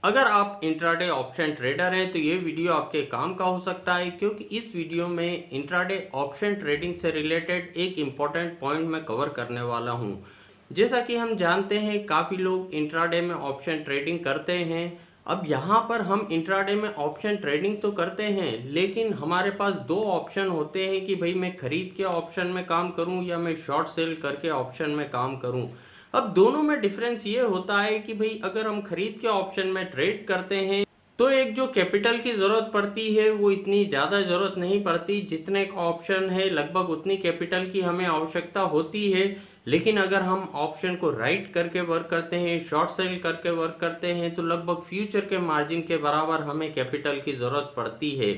अगर आप intraday option trader हैं तो ये वीडियो आपके काम का हो सकता है, क्योंकि इस वीडियो में इंट्राडे ऑप्शन ट्रेडिंग से रिलेटेड एक इम्पॉर्टेंट पॉइंट मैं कवर करने वाला हूँ। जैसा कि हम जानते हैं काफ़ी लोग इंट्राडे में ऑप्शन ट्रेडिंग करते हैं। अब यहाँ पर हम इंट्राडे में ऑप्शन ट्रेडिंग तो करते हैं, लेकिन हमारे पास दो ऑप्शन होते हैं कि भाई मैं खरीद के ऑप्शन में काम करूँ या मैं शॉर्ट सेल करके ऑप्शन में काम करूँ। अब दोनों में डिफरेंस ये होता है कि भाई अगर हम खरीद के ऑप्शन में ट्रेड करते हैं तो एक जो कैपिटल की ज़रूरत पड़ती है वो इतनी ज़्यादा ज़रूरत नहीं पड़ती, जितने का ऑप्शन है लगभग उतनी कैपिटल की हमें आवश्यकता होती है। लेकिन अगर हम ऑप्शन को राइट करके वर्क करते हैं, शॉर्ट सेल करके वर्क करते हैं, तो लगभग फ्यूचर के मार्जिन के बराबर हमें कैपिटल की ज़रूरत पड़ती है।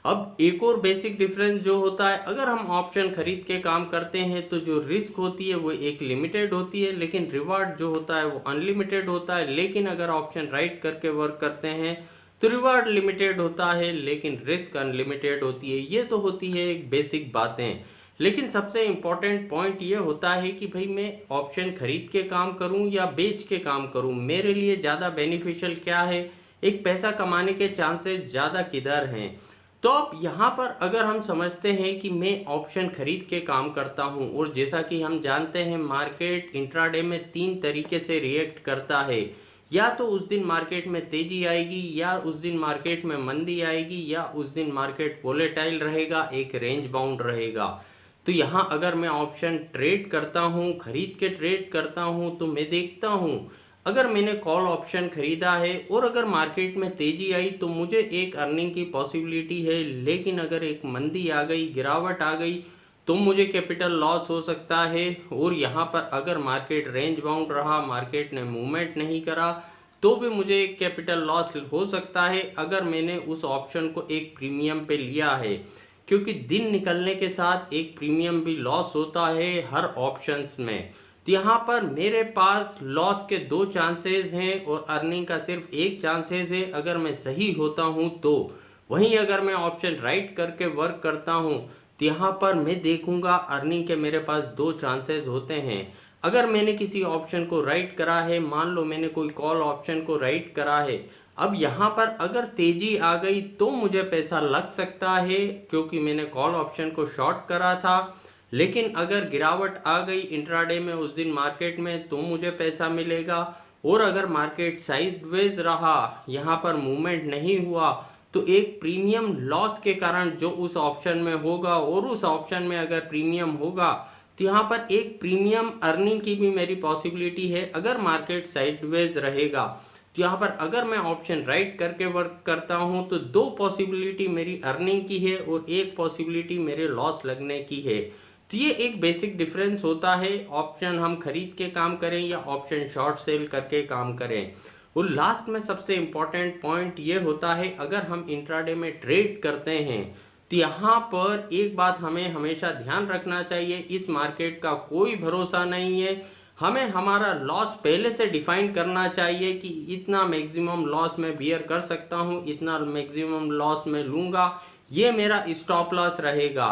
अब एक और बेसिक डिफरेंस जो होता है, अगर हम ऑप्शन खरीद के काम करते हैं तो जो रिस्क होती है वो एक लिमिटेड होती है, लेकिन रिवार्ड जो होता है वो अनलिमिटेड होता है। लेकिन अगर ऑप्शन राइट करके वर्क करते हैं तो रिवार्ड लिमिटेड होता है लेकिन रिस्क अनलिमिटेड होती है। ये तो होती है एक बेसिक बातें, लेकिन सबसे इम्पॉर्टेंट पॉइंट ये होता है कि भाई मैं ऑप्शन खरीद के काम करूं या बेच के काम करूं, मेरे लिए ज़्यादा बेनिफिशियल क्या है, एक पैसा कमाने के चांसेस ज़्यादा किधर हैं। तो अब यहाँ पर अगर हम समझते हैं कि मैं ऑप्शन खरीद के काम करता हूँ, और जैसा कि हम जानते हैं मार्केट इंट्राडे में तीन तरीके से रिएक्ट करता है। या तो उस दिन मार्केट में तेजी आएगी, या उस दिन मार्केट में मंदी आएगी, या उस दिन मार्केट वोलेटाइल रहेगा, एक रेंज बाउंड रहेगा। तो यहाँ अगर मैं ऑप्शन ट्रेड करता हूँ, खरीद के ट्रेड करता हूँ, तो मैं देखता हूँ अगर मैंने कॉल ऑप्शन खरीदा है और अगर मार्केट में तेजी आई तो मुझे एक अर्निंग की पॉसिबिलिटी है। लेकिन अगर एक मंदी आ गई, गिरावट आ गई, तो मुझे कैपिटल लॉस हो सकता है। और यहाँ पर अगर मार्केट रेंज बाउंड रहा, मार्केट ने मूवमेंट नहीं करा, तो भी मुझे एक कैपिटल लॉस हो सकता है अगर मैंने उस ऑप्शन को एक प्रीमियम पे लिया है। क्योंकि दिन निकलने के साथ एक प्रीमियम भी लॉस होता है हर ऑप्शंस में। तो यहाँ पर मेरे पास लॉस के दो चांसेस हैं और अर्निंग का सिर्फ एक चांसेस है अगर मैं सही होता हूँ तो। वहीं अगर मैं ऑप्शन राइट करके वर्क करता हूँ तो यहाँ पर मैं देखूंगा अर्निंग के मेरे पास दो चांसेस होते हैं। अगर मैंने किसी ऑप्शन को राइट करा है, मान लो मैंने कोई कॉल ऑप्शन को राइट करा है, अब यहाँ पर अगर तेजी आ गई तो मुझे पैसा लग सकता है क्योंकि मैंने कॉल ऑप्शन को शॉर्ट करा था। लेकिन अगर गिरावट आ गई इंट्राडे में उस दिन मार्केट में तो मुझे पैसा मिलेगा। और अगर मार्केट साइडवेज रहा, यहाँ पर मूवमेंट नहीं हुआ, तो एक प्रीमियम लॉस के कारण जो उस ऑप्शन में होगा, और उस ऑप्शन में अगर प्रीमियम होगा तो यहाँ पर एक प्रीमियम अर्निंग की भी मेरी पॉसिबिलिटी है अगर मार्केट साइडवेज रहेगा। तो यहाँ पर अगर मैं ऑप्शन राइट करके वर्क करता हूँ तो दो पॉसिबिलिटी मेरी अर्निंग की है और एक पॉसिबिलिटी मेरे लॉस लगने की है। तो ये एक बेसिक डिफरेंस होता है, ऑप्शन हम खरीद के काम करें या ऑप्शन शॉर्ट सेल करके काम करें। और लास्ट में सबसे इम्पॉर्टेंट पॉइंट ये होता है, अगर हम इंट्राडे में ट्रेड करते हैं तो यहाँ पर एक बात हमें हमेशा ध्यान रखना चाहिए, इस मार्केट का कोई भरोसा नहीं है। हमें हमारा लॉस पहले से डिफाइन करना चाहिए कि इतना मैक्सिमम लॉस मैं बियर कर सकता हूँ, इतना मैक्सिमम लॉस मैं लूँगा, ये मेरा स्टॉप लॉस रहेगा।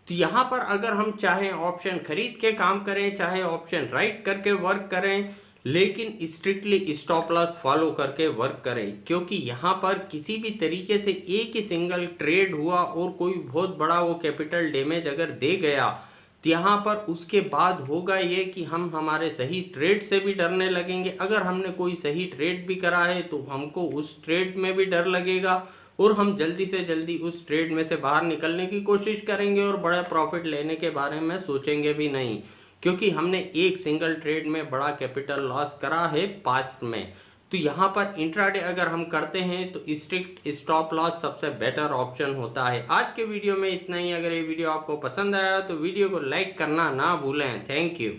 तो यहाँ पर अगर हम चाहें ऑप्शन खरीद के काम करें, चाहे ऑप्शन राइट करके वर्क करें, लेकिन स्ट्रिक्टली स्टॉप लॉस फॉलो करके वर्क करें। क्योंकि यहाँ पर किसी भी तरीके से एक ही सिंगल ट्रेड हुआ और कोई बहुत बड़ा वो कैपिटल डैमेज अगर दे गया तो यहाँ पर उसके बाद होगा ये कि हम हमारे सही ट्रेड से भी डरने लगेंगे। अगर हमने कोई सही ट्रेड भी करा है तो हमको उस ट्रेड में भी डर लगेगा और हम जल्दी से जल्दी उस ट्रेड में से बाहर निकलने की कोशिश करेंगे और बड़ा प्रॉफिट लेने के बारे में सोचेंगे भी नहीं, क्योंकि हमने एक सिंगल ट्रेड में बड़ा कैपिटल लॉस करा है पास्ट में। तो यहाँ पर इंट्राडे अगर हम करते हैं तो स्ट्रिक्ट स्टॉप लॉस सबसे बेटर ऑप्शन होता है। आज के वीडियो में इतना ही। अगर ये वीडियो आपको पसंद आया तो वीडियो को लाइक करना ना भूलें। Thank you.